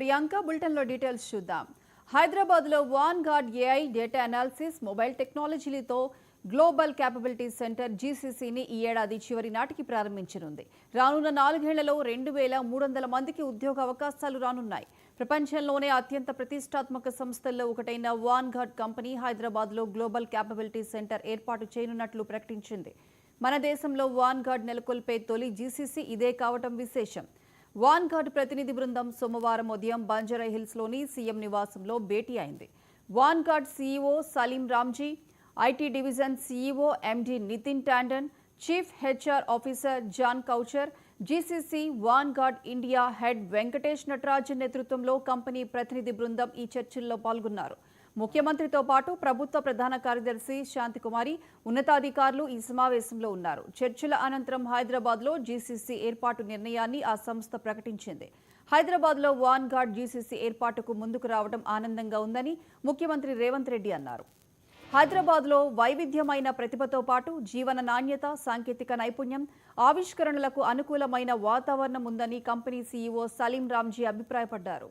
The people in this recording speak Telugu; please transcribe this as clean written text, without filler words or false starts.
ప్రియాంక బులెటిన్లో డీటెయిల్స్ చూద్దాం. హైదరాబాద్లో Vanguard AI data analysis mobile టెక్నాలజీలతో గ్లోబల్ క్యాపబిలిటీ సెంటర్ జీసీసీని ఈ ఏడాది చివరి నాటికి ప్రారంభించనుంది. రానున్న 4 ఏళ్లలో 2,300 మందికి ఉద్యోగ అవకాశాలు రానున్నాయి. ప్రపంచంలోనే అత్యంత ప్రతిష్టాత్మక సంస్థల్లో ఒకటైన వాన్గార్డ్ కంపెనీ హైదరాబాద్లో గ్లోబల్ క్యాపబిలిటీ సెంటర్ ఏర్పాటు చేయనున్నట్లు ప్రకటించింది. మన దేశంలో వాన్గార్డ్ నెలకొల్పే తొలి జీసీసీ ఇదే కావటం విశేషం. వాన్గార్డ్ ప్రతినిధి బృందం సోమవారం ఉదయం బంజారాహిల్స్లోని సీఎం నివాసంలో భేటీ అయింది. Vanguard CEO Salim Ramji, IT division CEO MD Nitin Tandon, chief HR officer John Coucher, GCC Vanguard India head Venkatesh Natarajan నేతృత్వంలో కంపెనీ ప్రతినిధి బృందం ఈ చర్చల్లో పాల్గొన్నారు. ముఖ్యమంత్రితో పాటు ప్రభుత్వ ప్రధాన కార్యదర్శి శాంతికుమారి, ఉన్నతాధికారులు ఈ సమావేశంలో ఉన్నారు. చర్చల అనంతరం హైదరాబాద్లో జీసీసీ ఏర్పాటు నిర్ణయాన్ని ఆ సంస్థ ప్రకటించింది. హైదరాబాద్లో వాన్గార్డ్ జీసీసీ ఏర్పాటుకు ముందుకు రావడం ఆనందంగా ఉందని ముఖ్యమంత్రి రేవంత్ రెడ్డి అన్నారు. హైదరాబాద్లో వైవిధ్యమైన ప్రతిభతో పాటు జీవన నాణ్యత, సాంకేతిక నైపుణ్యం, ఆవిష్కరణలకు అనుకూలమైన వాతావరణం ఉందని కంపెనీ సీఈఓ సలీం రామ్జీ అభిప్రాయపడ్డారు.